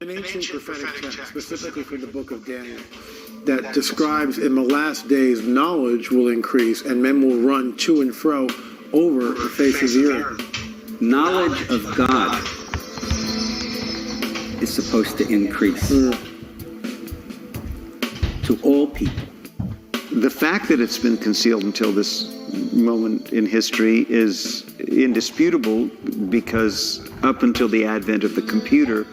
An ancient prophetic text, specifically from the book of Daniel, that describes in the last days knowledge will increase and men will run to and fro over the face of the earth. Knowledge of God is supposed to increase to all people. The fact that it's been concealed until this moment in history is indisputable, because up until the advent of the computer,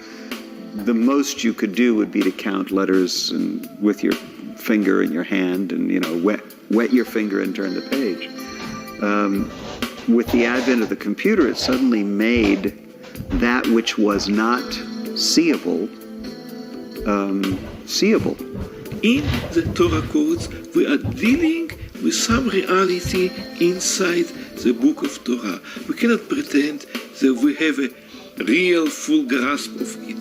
the most you could do would be to count letters and with your finger in your hand and, wet your finger and turn the page. With the advent of the computer, it suddenly made that which was not seeable, seeable. In the Torah codes, we are dealing with some reality inside the book of Torah. We cannot pretend that we have a real full grasp of it.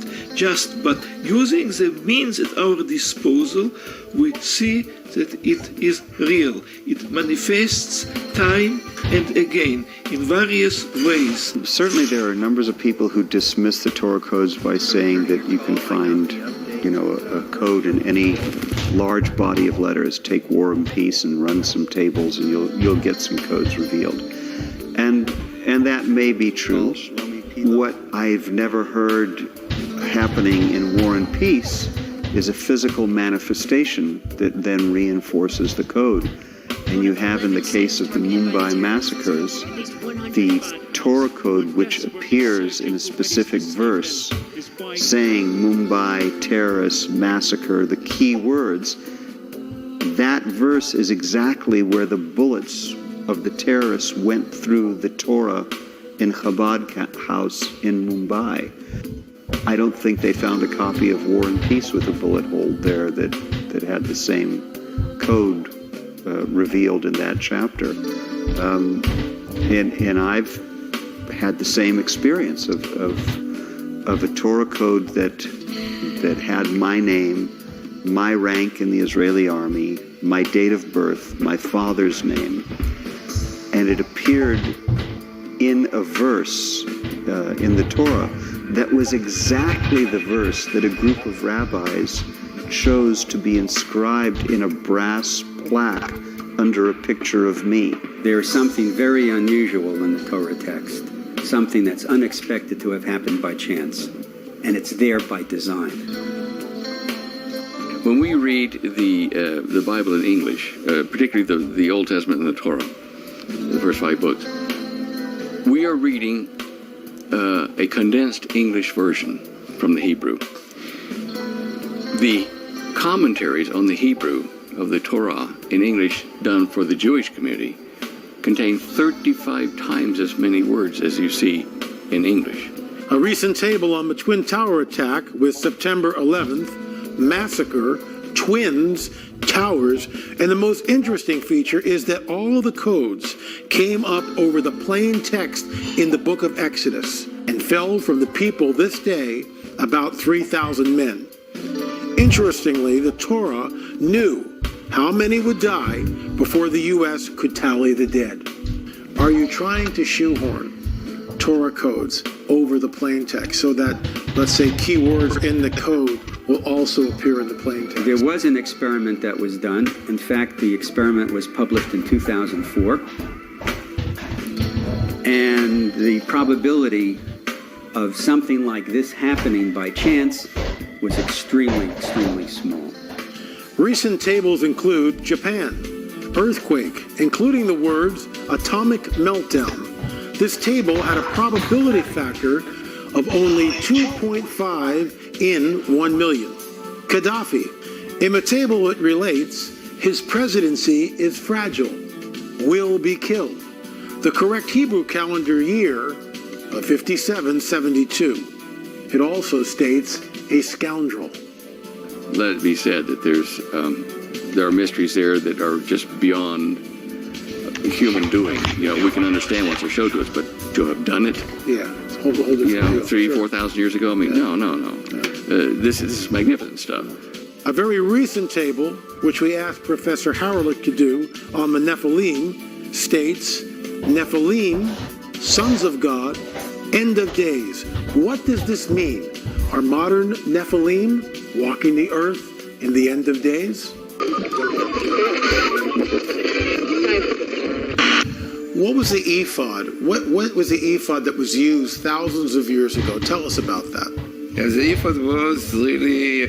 But using the means at our disposal, we see that it is real. It manifests time and again in various ways. Certainly there are numbers of people who dismiss the Torah codes by saying that you can find, a code in any large body of letters. Take War and Peace and run some tables and you'll get some codes revealed. And that may be true. What I've never heard happening in War and Peace is a physical manifestation that then reinforces the code. And you have, in the case of the Mumbai massacres, the Torah code which appears in a specific verse saying Mumbai, terrorists, massacre, the key words. That verse is exactly where the bullets of the terrorists went through the Torah in Chabad house in Mumbai. I don't think they found a copy of War and Peace with a bullet hole there that had the same code revealed in that chapter. And I've had the same experience of a Torah code that had my name, my rank in the Israeli army, my date of birth, my father's name, and it appeared in a verse in the Torah that was exactly the verse that a group of rabbis chose to be inscribed in a brass plaque under a picture of me. There's something very unusual in the Torah text, something that's unexpected to have happened by chance, and it's there by design. When we read the Bible in English, particularly the Old Testament and the Torah, the first 5 books, we are reading a condensed English version from the Hebrew. The commentaries on the Hebrew of the Torah in English done for the Jewish community contain 35 times as many words as you see in English. A recent table on the Twin Tower attack with September 11th, massacre, twins, towers, and the most interesting feature is that all the codes came up over the plain text in the book of Exodus and fell from the people this day about 3,000 men. Interestingly, the Torah knew how many would die before the U.S. could tally the dead. Are you trying to shoehorn Torah codes over the plain text so that, let's say, keywords in the code will also appear in the plain text? There was an experiment that was done. In fact, the experiment was published in 2004. And the probability of something like this happening by chance was extremely, extremely small. Recent tables include Japan, earthquake, including the words atomic meltdown. This table had a probability factor of only 2.5 in 1 million. Gaddafi. In the table it relates, his presidency is fragile, will be killed. The correct Hebrew calendar year of 5772. It also states a scoundrel. Let it be said that there are mysteries there that are just beyond human doing. We can understand once they're showed to us, but to have done it, Hold 4,000 years ago, no. This is magnificent stuff. A very recent table, which we asked Professor Haralick to do on the Nephilim, states, Nephilim, sons of God, end of days. What does this mean? Are modern Nephilim walking the earth in the end of days? What was the ephod? What was the ephod that was used thousands of years ago? Tell us about that. Yeah, the ephod was really,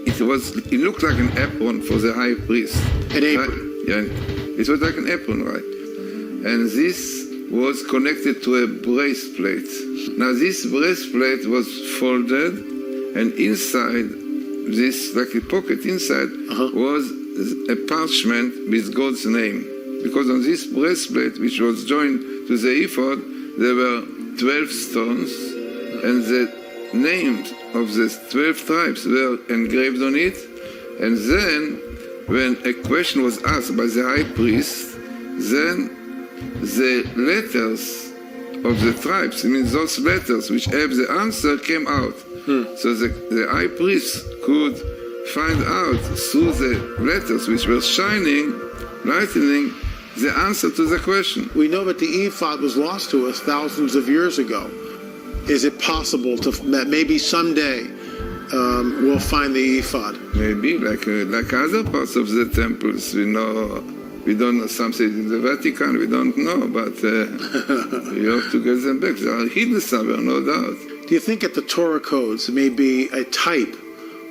it looked like an apron for the high priest. An apron? Right? Yeah, it was like an apron, right? And this was connected to a breastplate. Now this breastplate was folded, and inside this, like a pocket inside, was a parchment with God's name. Because on this breastplate, which was joined to the ephod, there were 12 stones, and the names of the 12 tribes were engraved on it. And then, when a question was asked by the high priest, then the letters of the tribes, I mean those letters which have the answer, came out. So the high priest could find out through the letters which were shining, lightning, the answer to the question. We know that the ephod was lost to us thousands of years ago. Is it possible that maybe someday we'll find the ephod? Maybe, like other parts of the temples, we don't know something in the Vatican, we don't know, but we have to get them back. They are hidden somewhere, no doubt. Do you think that the Torah codes may be a type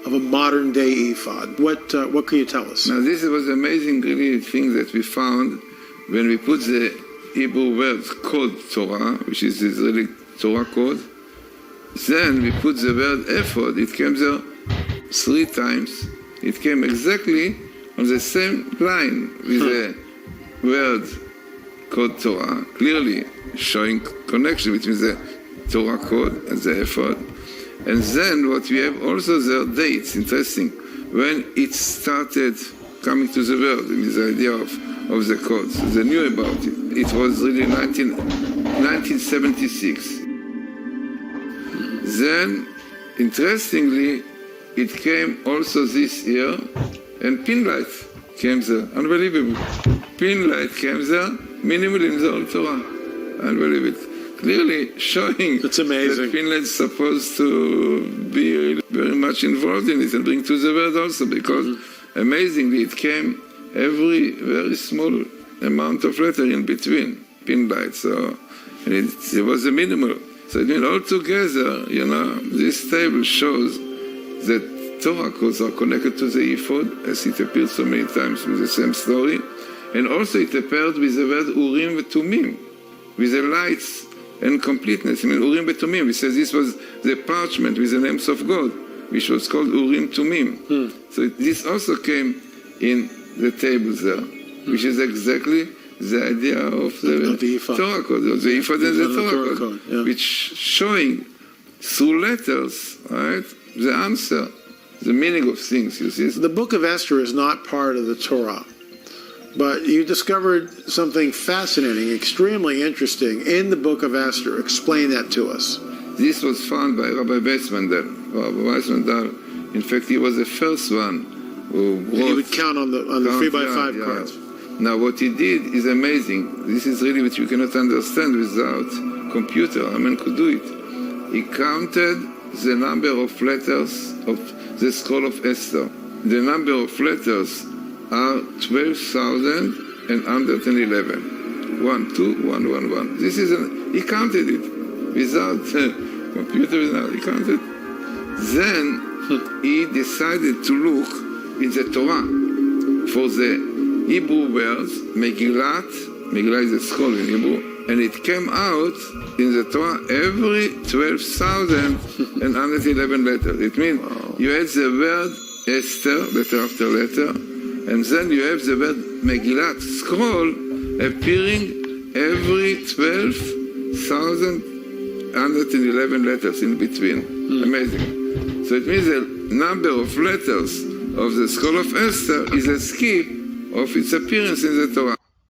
of a modern day ephod? What can you tell us? Now this was amazing really thing that we found when we put the Hebrew word code Torah, which is the Israeli Torah code. Then we put the word ephod, it came there 3 times. It came exactly on the same line with the word code Torah, clearly showing connection between the Torah code and the ephod. And then what we have also there, dates, interesting, when it started coming to the world, the idea of the codes. They knew about it. It was really 1976. Then, interestingly, it came also this year, and pinlight came there. Unbelievable. Pinlight came there, minimal in the Old Torah. Unbelievable. Clearly showing That's amazing. that Finland is supposed to be very much involved in it and bring to the world also, because amazingly it came every very small amount of letter in between, pinlight. So and it was a minimal. So I mean, altogether, this table shows that Torah codes are connected to the ephod, as it appears so many times with the same story, and also it appeared with the word Urim and Tumim, with the lights and completeness. I mean, Urim and Tumim, we say this was the parchment with the names of God, which was called Urim Tumim. So this also came in the tables there, which is exactly the idea of the Torah code, of the ephod and the Torah code, which showing through letters, right, the answer, the meaning of things, you see. The book of Esther is not part of the Torah, but you discovered something fascinating, extremely interesting in the book of Esther. Explain that to us. This was found by Rabbi Weissmandel. Rabbi Weissmandel, in fact, he was the first one who wrote. He would count on the 3x5 cards. Now, what he did is amazing. This is really what you cannot understand without computer. A man could do it. He counted the number of letters of the scroll of Esther. The number of letters are 12,111. 1, 2, 1, 1, 1. This is he counted it without computer. He counted. Then he decided to look in the Torah for the Hebrew words, Megillat. Megillah is a scroll in Hebrew, and it came out in the Torah every 12,111 letters. It means you had the word Esther, letter after letter, and then you have the word Megillat, scroll, appearing every 12,111 letters in between. Amazing. So it means the number of letters of the scroll of Esther is a skip of its appearance in the Torah.